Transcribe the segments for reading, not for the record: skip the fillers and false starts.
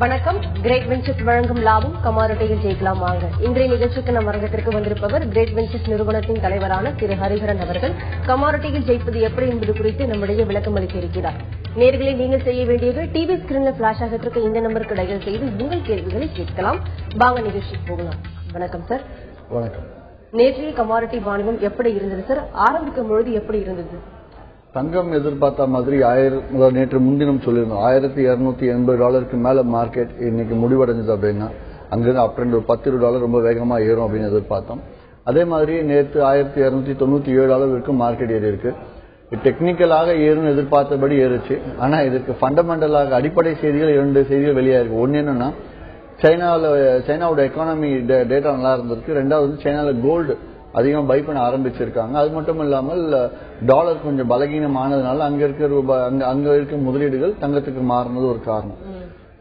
வணக்கம். Great ventures வழங்கும் லாபம் கமாடிட்டியில் ஜெயிக்கலாம் வாங்க. இன்றைய நிகழ்ச்சிக்கு நம் அரங்கத்திற்கு வந்திருப்பவர் கிரேட் வெஞ்சர்ஸ் நிறுவனத்தின் தலைவரான திரு ஹரிஹரன் அவர்கள். கமாடிட்டியில் ஜெயிப்பது எப்படி என்பது குறித்து நம்முடைய விளக்கம் அளிக்க இருக்கிறார். நேர்களை நீங்கள் செய்ய வேண்டியது டிவி ஸ்கிரீன்ல பிளாஷ் ஆகிட்டு இந்த நம்பருக்கு டயல் செய்து உங்கள் கேள்விகளை கேட்கலாம். வாங்க நிகழ்ச்சிக்கு போகலாம். வணக்கம் சார். வணக்கம். நேற்றைய கமாடிட்டி வாணிபம் எப்படி இருந்தது சார்? ஆரம்பிக்கும் பொழுது எப்படி இருந்தது? தங்கம் எதிர்பார்த்த மாதிரி நேற்று முன்தினம் சொல்லியிருந்தோம் $1280 மேல மார்க்கெட் இன்னைக்கு முடிவடைஞ்சது அப்படின்னா அங்கிருந்து அப் ட்ரெண்ட் ஒரு $10 ரொம்ப வேகமா ஏறும் அப்படின்னு எதிர்பார்த்தோம். அதே மாதிரி நேற்று $1297 வரைக்கும் மார்க்கெட் ஏறி இருக்கு. டெக்னிக்கலாக ஏறும் எதிர்பார்த்தபடி ஏறுச்சு. ஆனா இதுக்கு ஃபண்டமெண்டலாக அடிப்படை செய்திகள் 2 செய்திகள் வெளியாயிருக்கு. ஒன்னு என்னன்னா சைனாவோட எக்கானமி டேட்டா நல்லா இருந்திருக்கு. ரெண்டாவது சைனால கோல்டு அதிகம் பை பண்ண ஆரம்பிச்சிருக்காங்க. அது மட்டும் இல்லாமல் டாலர் கொஞ்சம் பலகீனமானதுனால அங்க இருக்க முதலீடுகள் தங்கத்துக்கு மாறினது ஒரு காரணம்.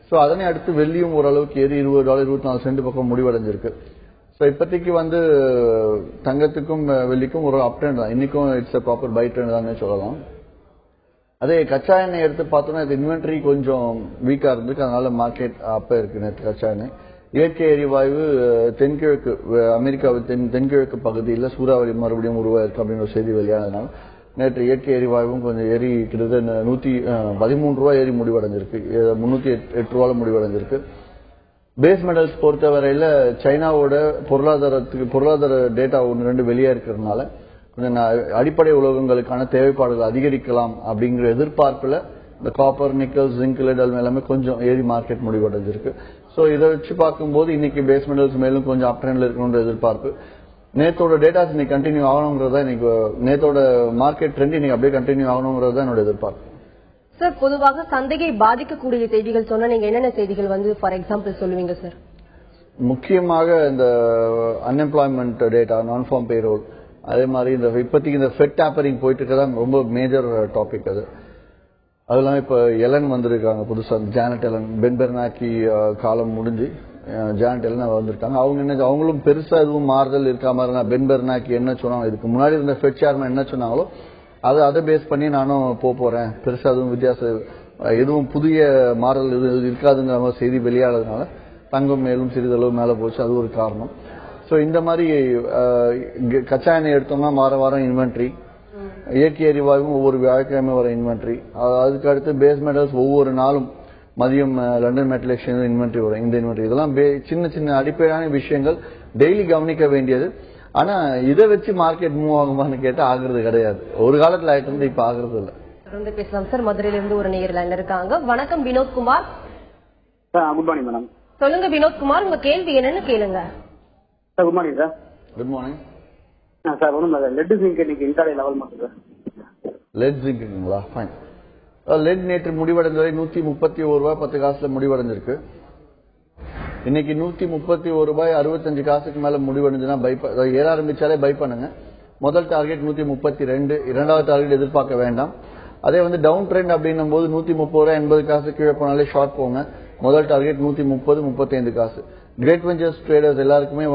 சோ அதனை அடுத்து வெள்ளியும் ஓரளவுக்கு ஏறி $20 $24 பக்கம் முடிவடைஞ்சிருக்கு. சோ இப்போதைக்கு தங்கத்துக்கும் வெள்ளிக்கும் ஒரு அப் ட்ரெண்ட் தான். இன்னைக்கும் இட்ஸ் ப்ராப்பர் பை ட்ரெண்ட் தான் சொல்லலாம். அதே கச்சா எண்ணெய் எடுத்து பார்த்தோம்னா இது இன்வென்டரி கொஞ்சம் வீக்கா இருந்திருக்கு. அதனால மார்க்கெட் அப்ப இருக்கு. நேற்று கச்சா எண்ணெய் இயற்கை எரிவாயு தென்கிழக்கு அமெரிக்காவின் தென்கிழக்கு பகுதியில் சூறாவளி மறுபடியும் உருவாயிருக்கு அப்படின்னு ஒரு செய்தி வெளியானதுனால நேற்று இயற்கை எரிவாயுவும் கொஞ்சம் ஏறி கிட்டத்தட்ட $113 ஏறி முடிவடைஞ்சிருக்கு. $308 முடிவடைஞ்சிருக்கு. பேஸ் மெட்டல்ஸ் பொறுத்தவரையில சைனாவோட பொருளாதார டேட்டா 1-2 வெளியா இருக்கிறதுனால கொஞ்சம் அடிப்படை உலோகங்களுக்கான தேவைப்பாடுகள் அதிகரிக்கலாம் அப்படிங்கிற எதிர்பார்ப்புல இந்த காப்பர், நிக்கல், ஜிங்க், லெட் எல்லாமே கொஞ்சம் ஏறி மார்க்கெட் முடிவடைஞ்சிருக்கு. சோ இதை வச்சு பார்க்கும்போது இன்னைக்கு பேஸ் மெட்டல்ஸ் மேலும் கொஞ்சம் அப் ட்ரெண்ட்ல இருக்கணும்ன்ற எதிர்பார்ப்பு. நேத்தோட டேட்டாஸ் இன்னைக்கு கண்டினியூ ஆகணுங்கிறதா இன்னைக்கு நேத்தோட மார்க்கெட் ட்ரெண்ட் இன்னைக்கு அப்படியே கண்டினியூ ஆகணுங்கிறதா என்னோட எதிர்பார்ப்பு. சார், பொதுவாக சந்தையை பாதிக்கக்கூடிய செய்திகள் சொன்னா நீங்க என்னென்ன செய்திகள் ஃபார் எக்ஸாம்பிள் சொல்லுவீங்க சார்? முக்கியமாக இந்த அன்எம்ப்ளாய்மெண்ட் டேட்டா, நான் ஃபார்ம் பேரோல், அதே மாதிரி இப்போதைக்கு இந்த ஃபெட் டேப்பரிங் போயிட்டு இருக்கதான் ரொம்ப மேஜர் டாபிக். அதெல்லாம் இப்ப எலன் வந்திருக்காங்க புதுசா. ஜானட் எலன், பென் பெர்னாக்கி காலம் முடிஞ்சு ஜானட் எலன் வந்திருக்காங்க. அவங்களும் பெருசா எதுவும் மாறுதல் இருக்காம பென் பெர்னாக்கி என்ன சொன்னாங்க, இதுக்கு முன்னாடி இருந்த ஃபெட் சேர்மன் என்ன சொன்னாங்களோ அதை பேஸ் பண்ணி நானும் போறேன், பெருசா எதுவும் வித்தியாசம் எதுவும் புதிய மாறுதல் இருக்காதுங்கிற செய்தி வெளியானதுனால தங்கம் மேலும் சிறிதளவு மேல போச்சு. அது ஒரு காரணம். சோ இந்த மாதிரி கச்சா எண்ணெய் எடுத்தோம்னா வாரம் இன்வென்ட்ரி, இயற்கை எரிவாயும் ஒவ்வொரு வியாழக்கிழமை வர இன்வென்ட்ரி, அதுக்கு அடுத்து பேஸ் மெட்டல்ஸ் ஒவ்வொரு நாளும் மதியம் லண்டன் மெட்டல் எக்ஸ்சேஞ்ச் இன்வென்ட்ரி வரும். இந்த இன்வென்ட்ரி இதெல்லாம் சின்ன சின்ன அடிப்படையான விஷயங்கள் டெய்லி கவனிக்க வேண்டியது. ஆனா இதை வச்சு மார்க்கெட் மூவ் ஆகுமான்னு கேட்டா ஆகுறது கிடையாது. ஒரு காலத்துல ஆயிட்டு இருந்து இப்ப ஆகுறது இல்ல. தொடர்ந்து பேசலாம் சார். மதுரையில இருந்து ஒரு நேயர் லைன்ல இருக்காங்க. வணக்கம் வினோத்குமார். Good morning madam. சொல்லுங்க வினோத்குமார், உங்க கேள்வி என்னன்னு கேளுங்க. Good morning sir. Good morning sir. ஒன்றும் லெட் ஜிங்க் இன்னைக்கு இன்டர்டே லெவல் மட்டும் சார். லெட் ஜிங்க்குங்களா? ஃபைன். லெட் நேற்று முடிவடைந்தவரை $131.10 முடிவடைஞ்சிருக்கு. இன்னைக்கு $131.65 மேல முடிவடைஞ்சுன்னா ஏற ஆரம்பிச்சாலே பை பண்ணுங்க. முதல் டார்கெட் 132, இரண்டாவது டார்கெட் எதிர்பார்க்க வேண்டாம். அதே டவுன் ட்ரெண்ட் அப்படின்னும் போது $130.80 கீழே போனாலே ஷார்ட் போங்க. முதல் டார்கெட் $130.35. கிரேட் வெஞ்சர்ஸ் ட்ரேடர்ஸ் எல்லாருக்குமே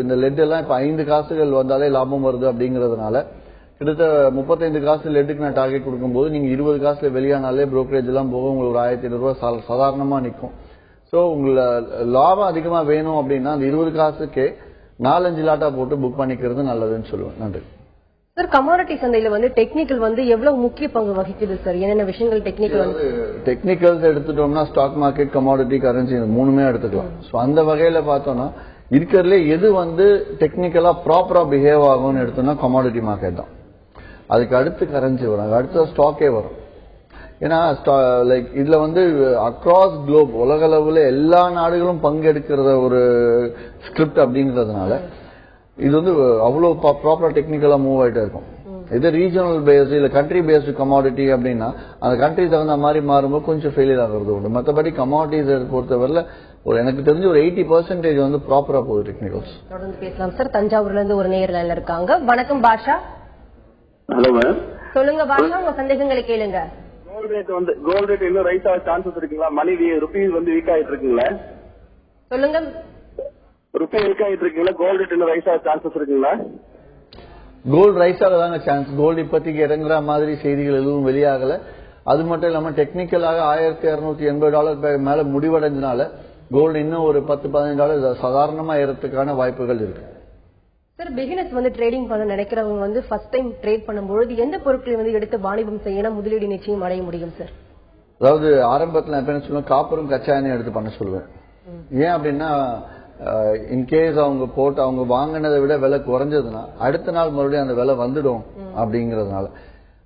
இந்த லெட் எல்லாம் இப்ப $5 வந்தாலே லாபம் வருது அப்படிங்கறதுனால கிட்டத்தட்ட $35 லெட்டுக்கு நான் டார்கெட் கொடுக்கும்போது நீங்க $20 வெளியானாலே புரோக்கரேஜ் எல்லாம் போக உங்களுக்கு ஒரு $1500 சாதாரணமா நிற்கும். சோ உங்களை லாபம் அதிகமா வேணும் அப்படின்னா அந்த $20 4-5 லாட்டா போட்டு புக் பண்ணிக்கிறது நல்லதுன்னு சொல்லுவேன். நன்றி சார். கமாடிட்டி சந்தையில டெக்னிக்கல் எவ்வளவு முக்கிய பங்கு வகிக்குது சார்? என்னென்ன விஷயங்கள் டெக்னிக்கல்ஸ் எடுத்துட்டோம்னா ஸ்டாக் மார்க்கெட், கமாடிட்டி, கரன்சி மூணுமே எடுத்துக்கலாம். சோ அந்த வகையில பார்த்தோம்னா இருக்கிறதுல எது டெக்னிக்கலா ப்ராப்பரா பிஹேவ் ஆகும்னு எடுத்தோம்னா கமாடிட்டி மார்க்கெட் தான். அதுக்கு அடுத்து கரன்சி வரும், அடுத்த ஸ்டாக்கே வரும். ஏன்னா இதுல அக்ராஸ் குளோப் உலக அளவுல எல்லா நாடுகளும் பங்கெடுக்கிற ஒரு ஸ்கிரிப்ட் அப்படிங்கறதுனால இது அவ்வளவு ப்ராப்பரா டெக்னிக்கலா மூவ் ஆயிட்டே இருக்கும். இது ரீஜனல் பேஸ்டு இல்ல கண்ட்ரி பேஸ்டு கமாடிட்டி அப்படின்னா அந்த கண்ட்ரி தகுந்த மாதிரி மாறும்போது கொஞ்சம் ஃபெயிலியர் ஆகிறது உண்டு. மற்றபடி கமாடிட்டிஸ் பொறுத்தவரையில எனக்கு தெரிஞ்ச ஒரு 80% ப்ராப்பரா போகுது டெக்னிக்கல்ஸ். தொடர்ந்து பேசலாம் சார். தஞ்சாவூர்ல இருந்து ஒரு நேயர் லைன்ல இருக்காங்க. வணக்கம் பாஷா. Hello ma'am. சொல்லுங்க பாஷா, உங்க சந்தேகங்களை கேளுங்க. கோல்ட் ரேட் இன்னும் ரைஸ் ஆக சான்சஸ் இருக்குங்களா? மணி ருபீஸ் வீக் ஆயிட்டு இருக்குங்களா? சொல்லுங்க. ருபீ வீக் ஆயிட்டு இருக்குங்களா? கோல்ட் ரேட் இன்னும் ரைஸ் ஆக சான்சஸ் இருக்குங்களா? கோல்டு ரைஸ் ஆகதாங்க சான்ஸ். கோல்டு இப்போதைக்கு இறங்குற மாதிரி செய்திகள் எதுவும் வெளியாகல. அது மட்டும் இல்லாம டெக்னிக்கலாக $1280 மேல முடிவடைஞ்சனால கோல்டு இன்னும் ஒரு $10-15 சாதாரணமா ஏறதுக்கான வாய்ப்புகள் இருக்கு. சார், பிகினர்ஸ் வந்து ட்ரேடிங் பண்ண நினைக்கிறவங்க வந்து ஃபர்ஸ்ட் டைம் ட்ரேட் பண்ணும்போது எந்த பொருட்களை வந்து எடுத்து வாணிபம் செய்யணும், முதலீடு நிச்சயம் அடைய முடியும் சார்? அதாவது ஆரம்பத்தில் நான் என்ன சொல்லுவேன், காப்பரும் கச்சா எண்ணெயும் எடுத்து பண்ண சொல்லுவேன். ஏன் அப்படின்னா இன்கேஸ் அவங்க போட்டு அவங்க வாங்கினதை விட விலை குறைஞ்சதுன்னா அடுத்த நாள் மறுபடியும் அந்த விலை வந்துடும் அப்படிங்கறதுனால.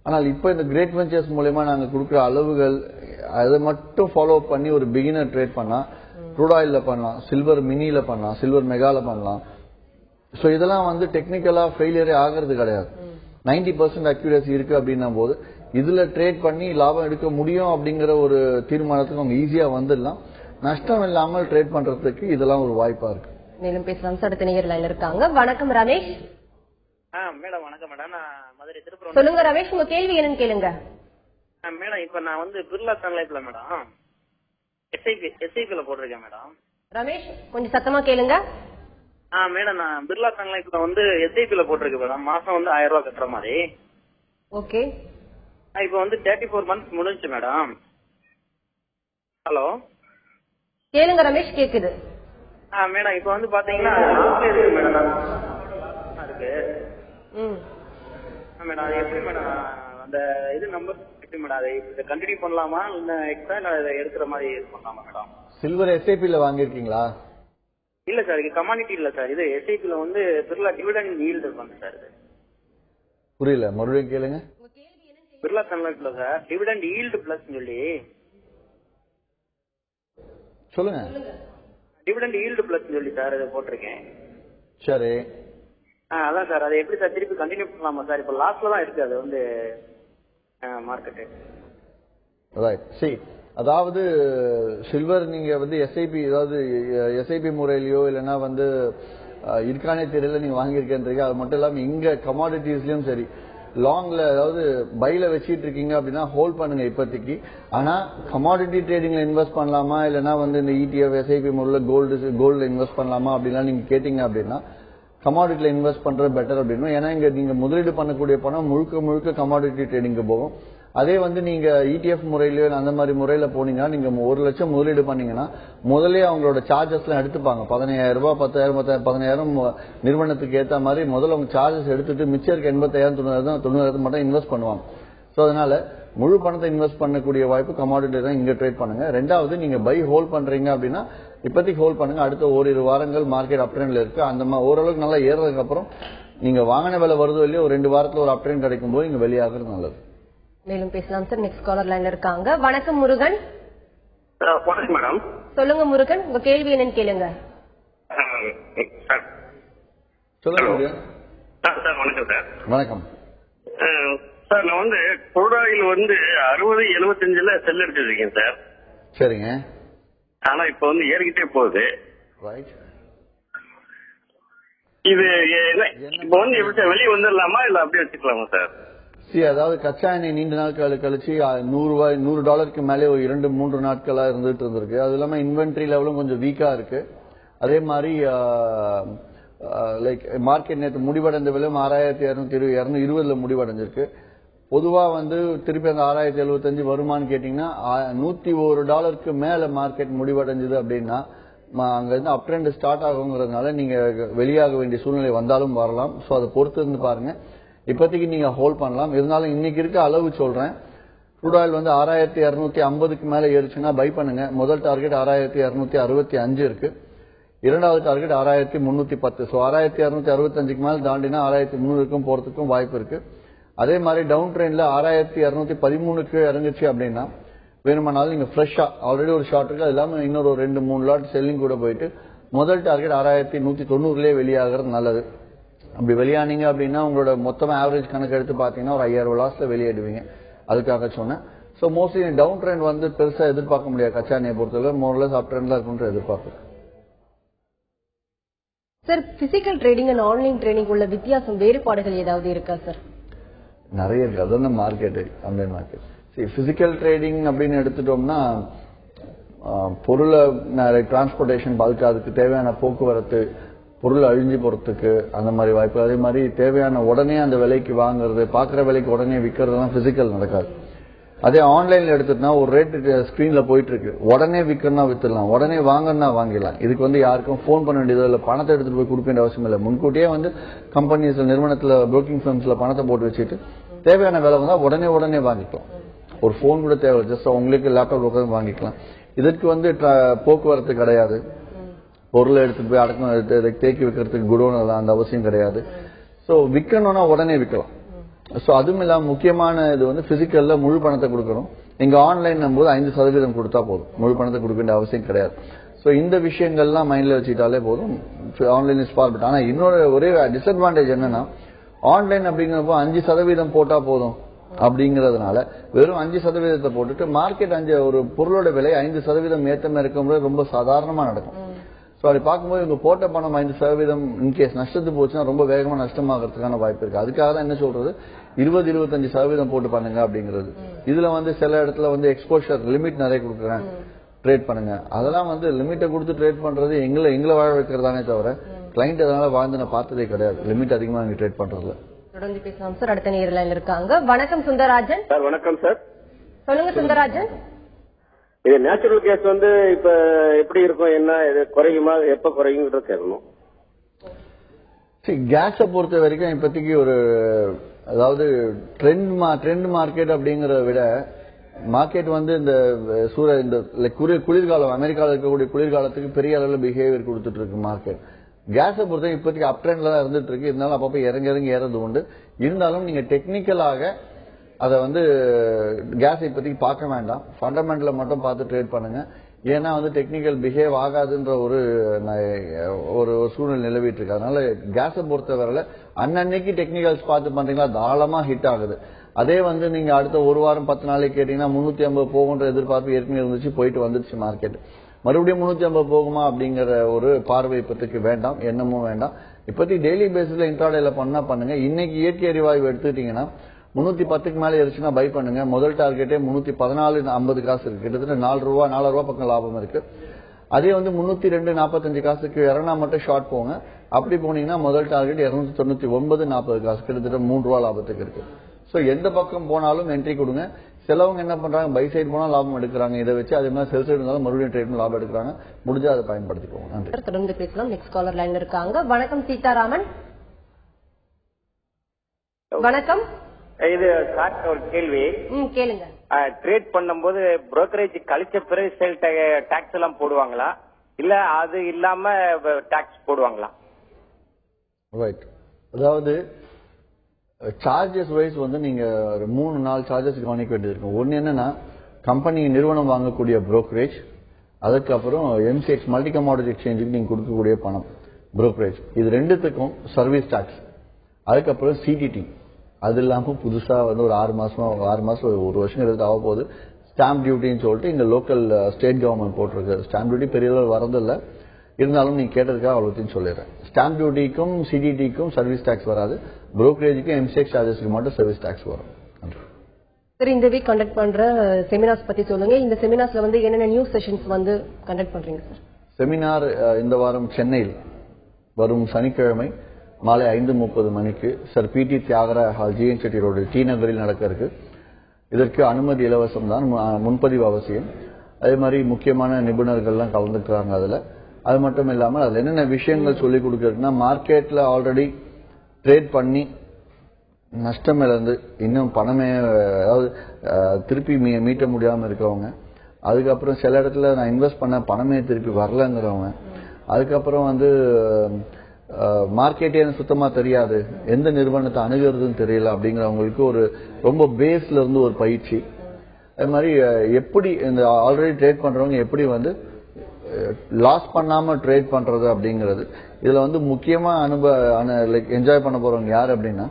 ஆனால் இப்போ இந்த கிரேட் வெஞ்சர்ஸ் மூலமா நாங்க கொடுக்குற அளவுகள் அதை மட்டும் ஃபாலோ பண்ணி ஒரு பிகினர் ட்ரேட் பண்ணா க்ரூட் ஆயில்ல பண்ணலாம், சில்வர் மினில பண்ணலாம், சில்வர் மெகால பண்ணலாம். ஸோ இதெல்லாம் வந்து டெக்னிக்கலா ஃபெயிலியரே ஆகிறது கிடையாது. 90% அக்யூரசி இருக்கு அப்படின்னும் போது இதுல ட்ரேட் பண்ணி லாபம் எடுக்க முடியும் அப்படிங்கிற ஒரு தீர்மானத்துக்கு அவங்க ஈஸியா வந்துடலாம். நஷ்டம் இல்லாமல் ட்ரேட் பண்றதுக்கு இதெல்லாம் ஒரு வாய்ப்பா இருக்கு. மேலும் பேசலாம் சார். அடுத்த நேயர் லைன்ல இருக்காங்க. வணக்கம் ரமேஷ். மேடம் வணக்கம் மேடம். நான் மதுரை திருப்பூர். சொல்லுங்க ரமேஷ், உங்க கேள்வி என்னன்னு கேளுங்க. மேடம் இப்ப நான் வந்து பிர்லா சன்லைஃப்ல மேடம் எஸ்ஐபில போட்டிருக்கேன் மேடம். ரமேஷ் கொஞ்சம் சத்தமா கேளுங்க. மேடம் நான் பிர்லா சன்லைஃப்ல வந்து எஸ்ஐபில போட்டிருக்கேன் மேடம். மாசம் வந்து $1000 கட்டுற மாதிரி. ஓகே. இப்ப வந்து 34 மந்த்ஸ் முடிஞ்சு மேடம். ஹலோ கேளுங்க ரமேஷ், கேக்குது. மேடம் இப்ப வந்து பாத்தீங்கன்னா இருக்கு மேடம். இருக்கு மேடம். அது எப்படி மேடம் அந்த இது நம்பர் எப்படி மேடம் அதை கண்டினியூ பண்ணலாமா இல்ல எக்ஸ்ட்ரா இல்ல இதை எடுக்கிற மாதிரி பண்ணலாமா மேடம்? சில்வர் எஸ்ஐபில வாங்கிருக்கீங்களா? இல்ல சார், இது கமாடிட்டி இல்ல சார். இது எஸ்ஐபில வந்து பிர்லா டிவிடெண்ட் ஈல்டு வந்து சார். இது புரியல, மறுபடியும் கேளுங்க. பிர்லா சன்லைஃப்ல சார் டிவிடெண்ட் ஈல்டு பிளஸ் சொல்லி சொல்லுங்க. டிவிடெண்ட் ஈல்டு பிளஸ் சொல்லி சார் இதை போட்டிருக்கேன். சரி. அதான் சார், அதை எப்படி சார் திருப்பி கண்டினியூ பண்ணலாமா சார்? இப்ப லாஸ்ட்ல தான் இருக்கு அது வந்து மார்க்கெட்டு. ரைட். சரி, அதாவது சில்வர் நீங்க வந்து எஸ்ஐபி அதாவது எஸ்ஐபி முறையிலயோ இல்லைன்னா வந்து இருக்கானே தெரியல நீங்க வாங்கியிருக்கேன்றீங்க. அது மட்டும் இல்லாம இங்க கமாடிட்டிஸ்லயும் சரி லாங்ல அதாவது பைல வச்சிட்டு இருக்கீங்க அப்படின்னா ஹோல்ட் பண்ணுங்க இப்போதைக்கு. ஆனா கமாடிட்டி ட்ரேடிங்ல இன்வெஸ்ட் பண்ணலாமா இல்லைன்னா வந்து இந்த ETF எஸ்ஐபி முறையில கோல்டுல இன்வெஸ்ட் பண்ணலாமா அப்படின்னா நீங்க கேட்டீங்க அப்படின்னா கமாடிட்டில இன்வெஸ்ட் பண்றது பெட்டர் அப்படின்னு. ஏன்னா இங்க நீங்க முதலீடு பண்ணக்கூடிய பணம் முழுக்க முழுக்க கமாடிட்டி ட்ரேடிங்க்கு போகும். அதே வந்து நீங்க ETF முறையிலயோ அந்த மாதிரி முறையில போனீங்கன்னா நீங்க 1 லட்சம் முதலீடு பண்ணீங்கன்னா முதலே அவங்களோட சார்ஜஸ் எல்லாம் எடுத்துப்பாங்க. $15,000 10,000 15,000 நிறுவனத்துக்கு ஏற்ற மாதிரி முதல்ல அவங்க சார்ஜஸ் எடுத்துட்டு மிச்சம் இருக்க 80,000 90,000 மட்டும் இன்வெஸ்ட் பண்ணுவாங்க. ஸோ அதனால முழு பணத்தை இன்வெஸ்ட் பண்ணக்கூடிய வாய்ப்பு கமாடிட்டி தான் இங்க ட்ரேட் பண்ணுங்க. ரெண்டாவது நீங்க பை ஹோல்ட் பண்றீங்க அப்படின்னா இப்போதைக்கு ஹோல்ட் பண்ணுங்க. அடுத்த ஓரிரு வாரங்கள் மார்க்கெட் அப் ட்ரெண்ட்ல இருக்கு. அந்த ஓரளவுக்கு நல்லா ஏறதுக்கு அப்புறம் நீங்க வாங்கின விலை வருதோ இல்லையோ 2 வாரத்துல ஒரு அப் ட்ரெண்ட் கிடைக்கும் போது நீங்க வெளியாகிறது நல்லது. மேலும் பேசலாம் சார். நெக்ஸ்ட் காலர் லைன்ல இருக்காங்க. வணக்கம் முருகன். வணக்கம் மேடம். சொல்லுங்க முருகன், உங்க கேள்வி என்னன்னு கேளுங்க. சொல்லுங்க சார். வணக்கம் சார். வணக்கம் சார். நான் வந்து க்ரூட் ஆயில் வந்து 60-75 செல் எடுத்துருக்கேன் சார். சரிங்க. ஆனா இப்ப வந்து ஏறிக்கிட்டே போகுது. ரைட். இது இப்ப வந்து எப்படி சார் வெளியே வந்துடலாமா இல்ல அப்படியே வச்சுக்கலாமா சார்? அதாவது கச்சா எண்ணெய் நீண்ட நாட்கள் கழிச்சு $100 மேலே ஒரு 2-3 நாட்களா இருந்துட்டு இருந்திருக்கு. அது இல்லாம இன்வென்ட்ரி லெவலும் கொஞ்சம் வீக்கா இருக்கு. அதே மாதிரி லைக் மார்க்கெட் நேற்று முடிவடைந்த விலை 6,220 முடிவடைஞ்சிருக்கு. பொதுவா வந்து திருப்பி அந்த 6,075 வருமானு கேட்டீங்கன்னா $101 மேல மார்க்கெட் முடிவடைஞ்சது அப்படின்னா அங்க இருந்து அப் ட்ரெண்ட் ஸ்டார்ட் ஆகுங்கிறதுனால நீங்க வெளியாக வேண்டிய சூழ்நிலை வந்தாலும் வரலாம். ஸோ அதை பொறுத்து இருந்து பாருங்க. இப்போதைக்கு நீங்க ஹோல்ட் பண்ணலாம். இருந்தாலும் இன்னைக்கு இருக்க அளவு சொல்றேன். க்ரூட் ஆயில் வந்து 6,250 மேல ஏறிச்சுன்னா பை பண்ணுங்க. முதல் டார்கெட் 6,265 இருக்கு. இரண்டாவது டார்கெட் 6,310. ஸோ 6,265 மேல தாண்டினா 6,300 போறதுக்கும் வாய்ப்பு இருக்கு. அதே மாதிரி டவுன் ட்ரெண்ட்ல 6,213 இறங்குச்சு அப்படின்னா வேணுமானாலும் நீங்க ஃப்ரெஷ்ஷா ஆல்ரெடி ஒரு ஷார்ட் இருக்கு, அது இல்லாம இன்னொரு 2-3 லாட் செல்லிங் கூட போயிட்டு முதல் டார்கெட் 6,190 வெளியாகிறது நல்லது. அப்படி வெளியானீங்க அப்படின்னா உங்களோட மொத்தமா ஆவரேஜ் கணக்கு எடுத்து பாத்தீங்கன்னா ஒரு 5,000 லாஸ்ல வெளியேடுவீங்க. அதுக்காக சொன்னேன். ஸோ மோஸ்ட்லி டவுன் ட்ரெண்ட் வந்து பெருசா எதிர்பார்க்க முடியாது. கச்சா எண்ணெயை பொறுத்தவரை மோர்லெஸ் அப் ட்ரெண்ட்ல இருக்குன்ற எதிர்பார்ப்பு. Sir, physical trading and online trading உள்ள வித்தியாசம் வேறுபாடுகள் ஏதாவது இருக்கா சார்? நிறைய இருக்கு. அதான் market online market. Physical trading அப்படின்னு எடுத்துட்டோம்னா பொருளை டிரான்ஸ்போர்டேஷன் பல்க் அதுக்கு தேவையான போக்குவரத்து பொருள் அழிஞ்சு போறதுக்கு அந்த மாதிரி வாய்ப்பு. அதே மாதிரி தேவையான உடனே அந்த விலைக்கு வாங்குறது, பாக்குற விலைக்கு உடனே விற்கிறதுலாம் பிசிக்கல் நடக்காது. அதே ஆன்லைன்ல எடுத்துட்டா ஒரு ரேட் ஸ்கிரீன்ல போயிட்டு இருக்கு, உடனே விற்கணும்னா வித்துடலாம், உடனே வாங்கணும்னா வாங்கிடலாம். இதுக்கு வந்து யாருக்கும் போன் பண்ண வேண்டியதோ இல்ல, பணத்தை எடுத்துட்டு போய் கொடுக்க வேண்டிய அவசியம் இல்லை. முன்கூட்டியே வந்து கம்பெனிஸ் நிறுவனத்துல புரோக்கிங் ஃபர்ம்ஸ்ல பணத்தை போட்டு வச்சுட்டு தேவையான வேலை வந்தா உடனே வாங்கிக்கலாம். ஒரு போன் கூட தேவை, ஜஸ்ட் உங்களுக்கு லேப்டாப் உட்காந்து வாங்கிக்கலாம். இதற்கு வந்து போக்குவரத்து கிடையாது, பொருளை எடுத்துட்டு போய் அடக்கம் தேக்கி வைக்கிறதுக்கு குடோன் அந்த அவசியம் கிடையாது. சோ விற்கணும்னா உடனே விற்கலாம். சோ அதுவும் இல்லாம முக்கியமான இது வந்து பிசிக்கல்ல முழு பணத்தை கொடுக்கணும். இங்க ஆன்லைன் போது 5% கொடுத்தா போதும், முழு பணத்தை கொடுக்க வேண்டிய அவசியம் கிடையாது. சோ இந்த விஷயங்கள்லாம் மைண்ட்ல வச்சுக்கிட்டாலே போதும், ஆன்லைன் இஸ் ஃபார் பெட்டர். ஆனா இன்னொரு ஒரே டிஸ்அட்வான்டேஜ் என்னன்னா, ஆன்லைன் அப்படிங்கிறப்போ 5% போட்டா போதும் அப்படிங்கறதுனால வெறும் 5% போட்டுட்டு மார்க்கெட் ஒரு பொருளோட விலை 5% ஏத்தமா இருக்கும்போது ரொம்ப சாதாரணமா நடக்கும். சோ அப்படி பார்க்கும்போது இவங்க போட்ட பணம் 5% இன்கேஸ் நஷ்டத்துக்கு போச்சுன்னா ரொம்ப வேகமா நஷ்டமாகறதுக்கான வாய்ப்பு இருக்கு. அதுக்காக தான் என்ன சொல்றது, 20-25% போட்டு பண்ணுங்க அப்படிங்கிறது. இதுல வந்து சில இடத்துல வந்து எக்ஸ்போஷர் லிமிட் நிறைய கொடுக்குறேன், ட்ரேட் பண்ணுங்க. அதெல்லாம் வந்து லிமிட்டை கொடுத்து ட்ரேட் பண்றது எங்களை வாழ வைக்கிறதானே தவிர கிளைண்ட் அதனால வாழ்ந்து நான் பார்த்ததே கிடையாது, லிமிட் அதிகமா இங்க ட்ரேட் பண்றதுல. தொடர்ந்து பேசலாம் சார். அடுத்த நேரில் இருக்காங்க. வணக்கம் சுந்தரராஜன் சார். வணக்கம் சார். சொல்லுங்க சுந்தரராஜன். இது நேச்சுரல் கேஸ் வந்து இப்ப எப்படி இருக்கும், என்ன இது குறையுமா, எப்ப குறையுங்கிறத கேட்கணும். கேஸை பொறுத்த வரைக்கும் இப்போதைக்கு ஒரு அதாவது ட்ரெண்ட் மார்க்கெட் அப்படிங்கறத விட மார்க்கெட் வந்து இந்த குளிர்காலம் அமெரிக்காவில் இருக்கக்கூடிய குளிர்காலத்துக்கு பெரிய அளவில் பிஹேவியர் கொடுத்துட்டு இருக்கு மார்க்கெட். கேஸை பொறுத்த இப்போதைக்கு அப் ட்ரெண்ட்ல தான் இருந்துட்டு இருக்கு. இருந்தாலும் அப்பப்போ இறங்கி ஏறது உண்டு. இருந்தாலும் நீங்க டெக்னிக்கலாக அதை வந்து கேஸ் இப்போதைக்கு பார்க்க வேண்டாம், ஃபண்டமெண்டல மட்டும் பார்த்து ட்ரேட் பண்ணுங்க. ஏன்னா வந்து டெக்னிக்கல் பிஹேவ் ஆகாதுன்ற ஒரு சூழ்நிலை நிலவிட்டு இருக்கு. அதனால கேஸை பொறுத்தவரையில அன்னன்னைக்கு டெக்னிக்கல்ஸ் பார்த்து பண்றீங்களா தாராளமா ஹிட் ஆகுது. அதே வந்து நீங்க அடுத்த ஒரு வாரம் 10 நாளைக்கு கேட்டீங்கன்னா 350 போகுன்ற எதிர்பார்ப்பு ஏற்கனவே இருந்துச்சு, போயிட்டு வந்துருச்சு மார்க்கெட். மறுபடியும் 350 போகுமா அப்படிங்கிற ஒரு பார்வை இப்போதைக்கு வேண்டாம், எண்ணமும் வேண்டாம். இப்போதைக்கு டெய்லி பேசிஸ்ல இன்ட்ராடேல பண்ணா பண்ணுங்க. இன்னைக்கு இயற்கை எரிவாயு எடுத்துக்கிட்டீங்கன்னா 310க்கு மேல ஏறிச்சுன்னா பை பண்ணுங்க. முதல் டார்கெட்டே 314.50 காசு இருக்கு, கிட்டத்தட்ட 4 ரூபா பக்கம் லாபம் இருக்கு. அதே வந்து 302.45 காசுக்கு இறனா மட்டும் ஷார்ட் போங்க. அப்படி போனீங்கன்னா முதல் டார்கெட் 299.40 காசு, கிட்டத்தட்ட 3 ரூபா லாபத்துக்கு இருக்கு. சோ எந்த பக்கம் போனாலும் என்ட்ரி கொடுங்க. சிலவங்க என்ன பண்றாங்க, பை சைடு போனா லாபம் எடுக்கிறாங்க, இதை வச்சு அதே மாதிரி செல் சைடு இருந்தாலும் மறுபடியும் ட்ரேட் லாபம் எடுக்கிறாங்க. முடிஞ்சா அதை பயன்படுத்திக்கோங்க. நன்றி. தொடர்ந்து பேசலாம். நெக்ஸ்ட் காலர் லைன்ல இருக்காங்க. வணக்கம் சீதாராமன். வணக்கம். இது சார் ஒரு கேள்வி கேளுங்க. ட்ரேட் பண்ணும்போது புரோக்கரேஜ் கழிச்ச பிறகு சேல் டாக்ஸ் எல்லாம் போடுவாங்களா, இல்ல அது இல்லாம டாக்ஸ் போடுவாங்களா? ரைட். அதாவது சார்ஜஸ் வைஸ் வந்து நீங்க 3-4 சார்ஜஸ் கவனிக்க வேண்டியது இருக்கும். ஒன்னு என்னன்னா, கம்பெனி நிறுவனம் வாங்கக்கூடிய புரோக்கரேஜ், அதுக்கப்புறம் எம்சிஎக்ஸ் மல்டி கமாடிட்டி எக்ஸ்சேஞ்சுக்கு நீங்க கொடுக்கக்கூடிய பணம் புரோக்கரேஜ், இது ரெண்டுத்துக்கும் சர்வீஸ் டாக்ஸ், அதுக்கப்புறம் சிடிடி, அது இல்லாம புதுசா வந்து ஒரு 6 மாசம் 1 வருஷம் எடுத்து ஆக போகுது ஸ்டாம்ப் டியூட்டின்னு சொல்லிட்டு இந்த லோக்கல் ஸ்டேட் கவர்மெண்ட் போட்டிருக்கு. ஸ்டாம்ப் டியூட்டி பெரிய அளவு வரதில்லை, இருந்தாலும் நீங்க கேட்டதுக்காக அவ்வளோத்தையும் சொல்லிடுறேன். ஸ்டாம்ப் டியூட்டிக்கும் சிடிடிக்கும் சர்வீஸ் டாக்ஸ் வராது, புரோக்கரேஜுக்கும் எம்சிஎக்ஸ் சார்ஜஸ்க்கு மட்டும் சர்வீஸ் டாக்ஸ் வரும். சரி, இந்த வீக் கண்டக்ட் பண்ற செமினார்ஸ் பத்தி சொல்லுங்க. இந்த செமினார்ஸ்ல வந்து என்னென்ன நியூ செஷன்ஸ் வந்து கண்டக்ட் பண்றீங்க சார்? செமினார் இந்த வாரம் சென்னையில் வரும் சனிக்கிழமை மாலை 5:30 மணிக்கு sir P T Thyagaraya hall, G N Chetty road, T நகரில் நடக்க இருக்கு. இதற்கு அனுமதி இலவசம் தான், முன்பதிவு அவசியம். அதே மாதிரி முக்கியமான நிபுணர்கள்லாம் கலந்துக்கிறாங்க அதுல. அது மட்டும் இல்லாமல் அதுல என்னென்ன விஷயங்கள் சொல்லிக் கொடுக்கறதுன்னா, மார்க்கெட்ல ஆல்ரெடி ட்ரேட் பண்ணி நஷ்டம் இழந்து இன்னும் பணமே அதாவது திருப்பி மீட்ட முடியாம இருக்கவங்க, அதுக்கப்புறம் சில இடத்துல நான் இன்வெஸ்ட் பண்ண பணமே திருப்பி வரலங்கிறவங்க, அதுக்கப்புறம் வந்து மார்க்கெட்டே சுத்தமா தெரியாது, எந்த நிறுவனத்தை அணுகிறதுன்னு தெரியல அப்படிங்கிறவங்களுக்கு ஒரு ரொம்ப பேஸ்ல இருந்து ஒரு பயிற்சி. அது மாதிரி எப்படி இந்த ஆல்ரெடி ட்ரேட் பண்றவங்க எப்படி வந்து லாஸ் பண்ணாம ட்ரேட் பண்றது அப்படிங்கிறது. இதுல வந்து முக்கியமா என்ஜாய் பண்ண போறவங்க யாரு அப்படின்னா,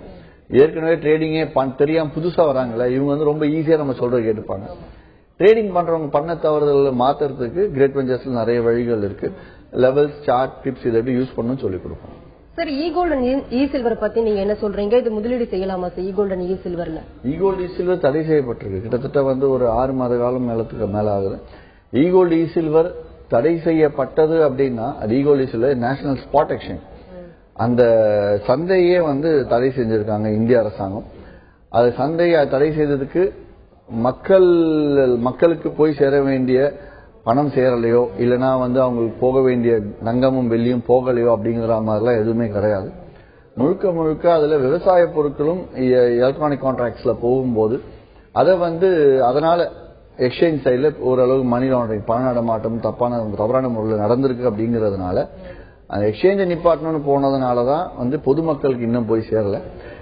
ஏற்கனவே ட்ரேடிங்கே தெரியாம புதுசா வராங்களா, இவங்க வந்து ரொம்ப ஈஸியா நம்ம சொல்றது கேட்டுப்பாங்க. ட்ரேடிங் பண்றவங்க பண்ண தவறுதல் மாத்துறதுக்கு கிரேட் வெஞ்சர்ஸ்ல நிறைய வழிகள் இருக்கு. லெவல்ஸ், சார்ட், டிப்ஸ் இதை எப்படி யூஸ் பண்ணணும் சொல்லி கொடுப்போம். Sir, e gold and e silver பத்தி நீங்க என்ன சொல்றீங்க? இது முதலீடு செய்யலாமா சார் ஈகோல்ட் அண்ட் இ சில்வர்ல? ஈகோல்ட் இ சில்வர் தடை செய்யப்பட்டிருக்கு, கிட்டத்தட்ட வந்து ஒரு 6 மாத காலம் மேல ஆகுது. ஈகோல்ட் இ சில்வர் தடை செய்யப்பட்டது அப்படின்னா, அது ஈகோல்ட் e silver national spot exchange, அந்த சந்தையே வந்து தடை செஞ்சிருக்காங்க இந்திய அரசாங்கம். அது சந்தையை தடை செய்ததுக்கு மக்களுக்கு போய் சேர வேண்டிய பணம் சேரலையோ இல்லைன்னா அவங்களுக்கு போக வேண்டிய தங்கமும் வெள்ளியும் போகலையோ அப்படிங்கிற மாதிரிலாம் எதுவுமே கிடையாது. முழுக்க முழுக்க அதுல விவசாய பொருட்களும் எலக்ட்ரானிக் கான்ட்ராக்ட்ஸ்ல போகும்போது அதை அதனால எக்ஸ்சேஞ்ச் சைட்ல ஓரளவு மணி லாண்டரிங் பண நடமாட்டம் தவறான முறையில் நடந்திருக்கு அப்படிங்கறதுனால அந்த எக்ஸ்சேஞ்சை நிப்பாட்டணும்னு போனதுனாலதான் பொதுமக்களுக்கு இன்னும் போய் சேரல.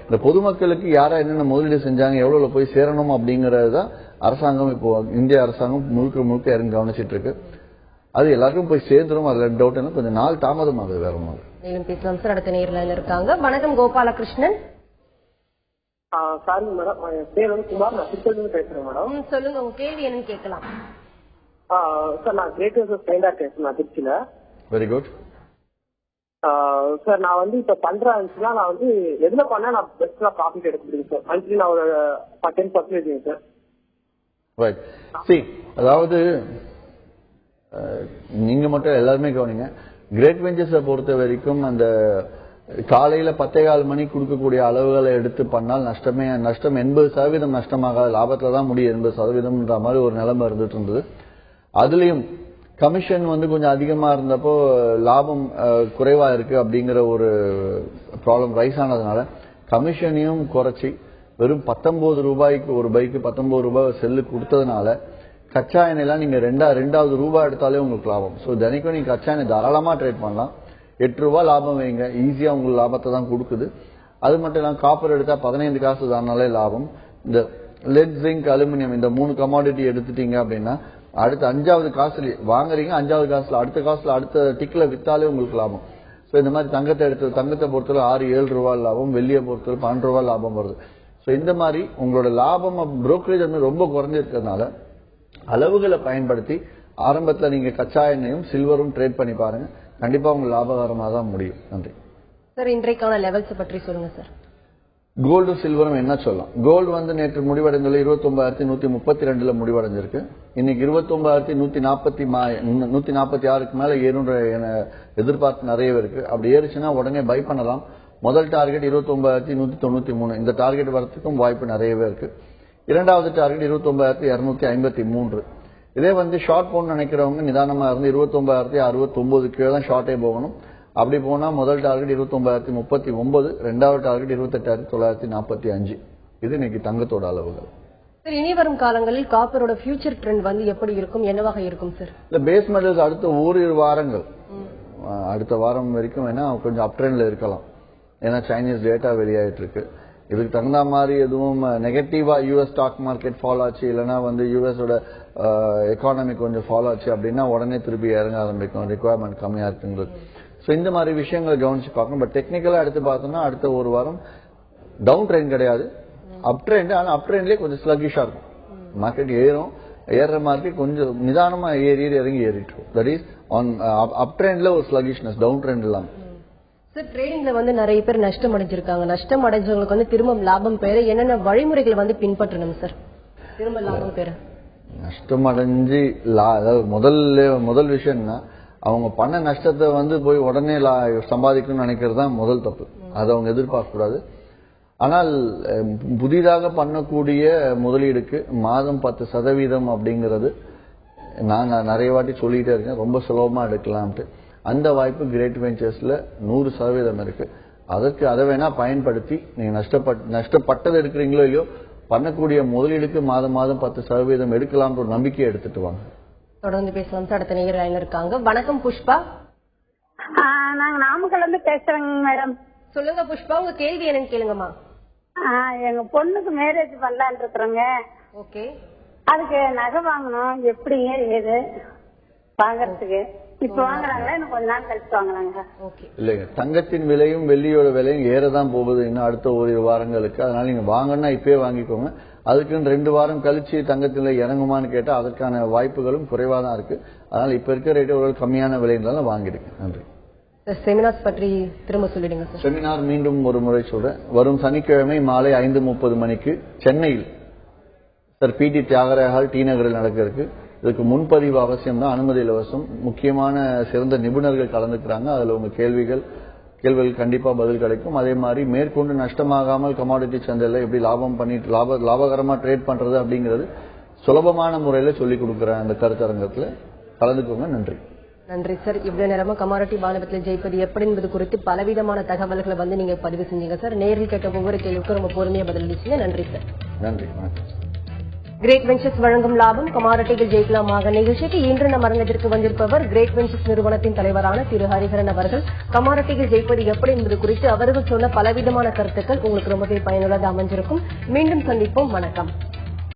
இந்த பொதுமக்களுக்கு யாரா என்னென்ன முதலீடு செஞ்சாங்க எவ்வளவு போய் சேரணும் அப்படிங்கறதுதான் அரசாங்கம் இப்போ இந்திய அரசாங்கம் முழுக்க இறங்கி கவனிச்சிட்டு இருக்கு. அது எல்லாருக்கும் போய் சேர்ந்துடும். அதுல டவுட் என்ன, கொஞ்சம் நாள் தாமதம் ஆகுது. வேற மாதிரி மேலும் பேசலாம் சார். அடுத்த நேர்ல இருக்காங்க. வணக்கம் கோபாலகிருஷ்ணன். சாரி மேடம், பேர் குமார், நான் திருச்சியிலிருந்து பேசுறேன் மேடம். சொல்லுங்க, உங்க கேள்வி என்னன்னு கேட்கலாம். சார் நான் கிரேட் ஃப்ரெண்டா பேசுறேன் திருச்சியில. Very good sir. நான் இப்ப பண்றேன் இருந்துச்சுன்னா நான் எதுல பண்ணா நான் பெஸ்டா ப்ராஃபிட் எடுக்க முடியும் சார்? மந்த்லி நான் ஒரு 10% சார். ரைட். சி, அதாவது நீங்க மட்டும் எல்லாருமே கவனிங்க. கிரேட் வெஞ்சர்ஸை பொறுத்த வரைக்கும் அந்த காலையில 10:15 மணிக்கு கொடுக்கக்கூடிய அளவுகளை எடுத்து பண்ணால் நஷ்டம் 80% நஷ்டமாகாது, லாபத்துல தான் முடியும். 80% மாதிரி ஒரு நிலைமை இருந்துட்டு இருந்தது. அதுலயும் கமிஷன் கொஞ்சம் அதிகமா இருந்தப்போ லாபம் குறைவா இருக்கு அப்படிங்கிற ஒரு ப்ராப்ளம் ரைஸ் ஆனதுனால கமிஷனையும் குறைச்சி வெறும் 19 ரூபாய்க்கு ஒரு பைக்கு 19 ரூபாய் செல்லு கொடுத்ததுனால கச்சா எண்ணெய்லாம் நீங்க ரெண்டாவது ரூபாய் எடுத்தாலே உங்களுக்கு லாபம். ஸோ தினைக்கும் நீங்க கச்சா எண்ணெய் தாராளமா ட்ரேட் பண்ணலாம். 8 ரூபாய் லாபம் வைங்க, ஈஸியா உங்களுக்கு லாபத்தை தான் கொடுக்குது. அது மட்டும் இல்லாம காப்பர் எடுத்தா 15 காசு தானாலே லாபம். இந்த லெட், ஜிங்க், அலுமினியம் இந்த 3 கமாடிட்டி எடுத்துட்டீங்க அப்படின்னா அடுத்த 5வது காசுல வாங்குறீங்க, 5வது காசுல அடுத்த காசுல அடுத்த டிக்ல வித்தாலே உங்களுக்கு லாபம். ஸோ இந்த மாதிரி தங்கத்தை பொறுத்தவரை 6-7 ரூபாய் லாபம், வெள்ளியை பொறுத்தவரை 12 ரூபாய் லாபம் வருது. ஸோ இந்த மாதிரி உங்களோட லாபம் புரோக்கரேஜ் ரொம்ப குறைஞ்சிருக்கிறதுனால அளவுகளை பயன்படுத்தி ஆரம்பத்துல நீங்க கச்சா எண்ணெயும் சில்வரும் ட்ரேட் பண்ணி பாருங்க. கண்டிப்பா உங்களுக்கு லாபகரமா தான் முடியும். நன்றி சார். இன்றைக்கான லெவல்ஸ் பற்றி சொல்லுங்க சார். கோல்டு சில்வரும் என்ன சொல்லலாம். கோல்டு நேற்று முடிவடைந்துள்ள 29,132 முடிவடைஞ்சிருக்கு. இன்னைக்கு 29,146க்கு மேல ஏறுன்ற எதிர்பார்ப்பு நிறைய இருக்கு. அப்படி ஏறுச்சுன்னா உடனே பை பண்ணலாம். முதல் டார்கெட் 29,193. இந்த டார்கெட் வரத்துக்கும் வாய்ப்பு நிறையவே இருக்கு. இரண்டாவது டார்கெட் 29,253. இதே ஷார்ட் போன்னு நினைக்கிறவங்க நிதானமா இருந்து 29,069 கீழே தான் ஷார்ட்டே போகணும். அப்படி போனா முதல் டார்கெட் 29,039, ரெண்டாவது டார்கெட் 28,945. இது இன்னைக்கு தங்கத்தோட அளவுகள். சார், இனி வரும் காலங்களில் காப்பரோட ஃபியூச்சர் ட்ரெண்ட் எப்படி இருக்கும், என்னவாக இருக்கும் சார்? இந்த பேஸ் மெட்டல்ஸ் அடுத்த ஓரிரு வாரங்கள், அடுத்த வாரம் வரைக்கும் வேணா கொஞ்சம் அப் ட்ரெண்ட்ல இருக்கலாம். ஏன்னா சைனீஸ் டேட்டா வெளியாயிட்டு இருக்கு. இதுக்கு தகுந்த மாதிரி எதுவும் நெகட்டிவா யூஎஸ் ஸ்டாக் மார்க்கெட் ஃபாலோ ஆச்சு, இல்லைன்னா யூஎஸோட எக்கானமி கொஞ்சம் ஃபாலோ ஆச்சு அப்படின்னா உடனே திருப்பி இறங்க ஆரம்பிக்கும், ரிக்வயர்மெண்ட் கம்மியா இருக்குங்களுக்கு. ஸோ இந்த மாதிரி விஷயங்களை கவனிச்சு பார்க்கணும். பட் டெக்னிக்கலா எடுத்து பார்த்தோம்னா அடுத்த ஒரு வாரம் டவுன் ட்ரெண்ட் கிடையாது, அப் ட்ரெண்ட். ஆனால் அப் ட்ரெண்ட்லேயே கொஞ்சம் ஸ்லகிஷா இருக்கும். மார்க்கெட் ஏறுற மார்க்கெட் கொஞ்சம் நிதானமா இறங்கி ஏறிட்டு. தட் இஸ் ஆன் அப் ட்ரெண்ட்ல ஒரு ஸ்லகிஷ்னஸ், டவுன் ட்ரெண்ட் இல்லாம. சார், ட்ரேடிங்ல நிறைய பேர் நஷ்டம் அடைஞ்சிருக்காங்க. நஷ்டம் அடைஞ்சவங்களுக்கு திரும்ப லாபம் பெற என்னென்ன வழிமுறைகளை பின்பற்றணும் சார்? திரும்ப லாபம் பெற நஷ்டம் அடைஞ்சு அதாவது முதல் விஷயம்னா அவங்க பண்ண நஷ்டத்தை போய் உடனே சம்பாதிக்கணும்னு நினைக்கிறது தான் முதல் தப்பு. அதை அவங்க எதிர்பார்க்க கூடாது. ஆனால் புதிதாக பண்ணக்கூடிய முதலீடுக்கு மாதம் 10% அப்படிங்கிறது நான் நிறைய வாட்டி சொல்லிட்டே இருக்கேன், ரொம்ப சுலபமா எடுக்கலாம்ட்டு. அந்த வாய்ப்பு கிரேட் வெஞ்சர்ஸ்ல 100% இருக்கு. அதை வேணா பயன்படுத்தி நீங்க நஷ்டப்பட்டது எடுக்கிறீங்களோ இல்லையோ, பண்ணக்கூடிய முதலீடுக்கு மாதம் 10% எடுக்கலாம் ஒரு நம்பிக்கையை எடுத்துட்டு வாங்க. தொடர்ந்து பேசலாம் சார். அடுத்த நேயர் இருக்காங்க. வணக்கம் புஷ்பா. நாங்க நாமக்கல்ல இருந்து பேசுறேங்க மேடம். சொல்லுங்க புஷ்பா, உங்க கேள்வி என்னன்னு கேளுங்கம்மா. எங்க பொண்ணுக்கு மேரேஜ் பண்ணலான் இருக்கிறோங்க. ஓகே. அதுக்கு நகை வாங்கணும், எப்படிங்க ஏது வாங்கறதுக்கு? இப்ப வாங்குறாங்களா இன்னும் கொஞ்ச நாள் கழிச்சு வாங்குறாங்க? இல்லைங்க, தங்கத்தின் விலையும் வெள்ளியோட விலையும் ஏறதான் போகுது இன்னும் அடுத்த ஒரு வாரங்களுக்கு. அதனால நீங்க வாங்கன்னா இப்பயே வாங்கிக்கோங்க. அதுக்குன்னு 2 வாரம் கழிச்சு தங்கத்தில இறங்குமான்னு கேட்டா அதற்கான வாய்ப்புகளும் குறைவா தான் இருக்கு. அதனால இப்ப இருக்க ரேட்டு ஒரு கம்மியான விலையினால வாங்கிடுங்க. நன்றி. செமினார்ஸ் பற்றி திரும்ப சொல்லிடுங்க சார். செமினார் மீண்டும் ஒரு முறை சொல்றேன். வரும் சனிக்கிழமை மாலை 5:30 மணிக்கு சென்னையில் sir PT Thyagaraya hall T நகரில் நடக்க இருக்கு. இதுக்கு முன்பதிவு அவசியம் தான், அனுமதி இலவசம். முக்கியமான சிறந்த நிபுணர்கள் கலந்துக்கிறாங்க. அதுல உங்க கேள்விகள் கேள்விகளுக்கு கண்டிப்பா பதில் கிடைக்கும். அதே மாதிரி மேற்கொண்டு நஷ்டமாகாமல் கமாடிட்டி சந்தையில எப்படி லாபம் பண்ணிட்டு லாபகரமா ட்ரேட் பண்றது அப்படிங்கிறது சுலபமான முறையில சொல்லிக் கொடுக்குறேன் அந்த கருத்தரங்கத்துல. கலந்துக்கோங்க. நன்றி. நன்றி சார். இவ்வளவு நேரமா கமாடிட்டி வாணிபத்தில் ஜெயிப்பது எப்படி என்பது குறித்து பலவிதமான தகவல்களை நீங்க பதிவு செஞ்சீங்க சார். நேரில் கேட்ட ஒவ்வொரு கேள்விக்கும் ரொம்ப பொறுமையா பதிலளிச்சீங்க. நன்றி சார். நன்றி. கிரேட் வெஞ்சர்ஸ் வழங்கும் லாபம் கமாடிட்டிகள் ஜெயிக்கலாமாக நிகழ்ச்சிக்கு இன்று நம் அரங்கத்திற்கு வந்திருப்பவர் கிரேட் வெஞ்சர்ஸ் நிறுவனத்தின் தலைவரான திரு ஹரிஹரன் அவர்கள். கமாடிட்டிகள் ஜெயிப்பது எப்படி என்பது குறித்து அவர்கள் சொன்ன பலவிதமான கருத்துக்கள் உங்களுக்கு ரொம்பவே பயனுள்ளதாக அமைஞ்சிருக்கும். மீண்டும் சந்திப்போம். வணக்கம்.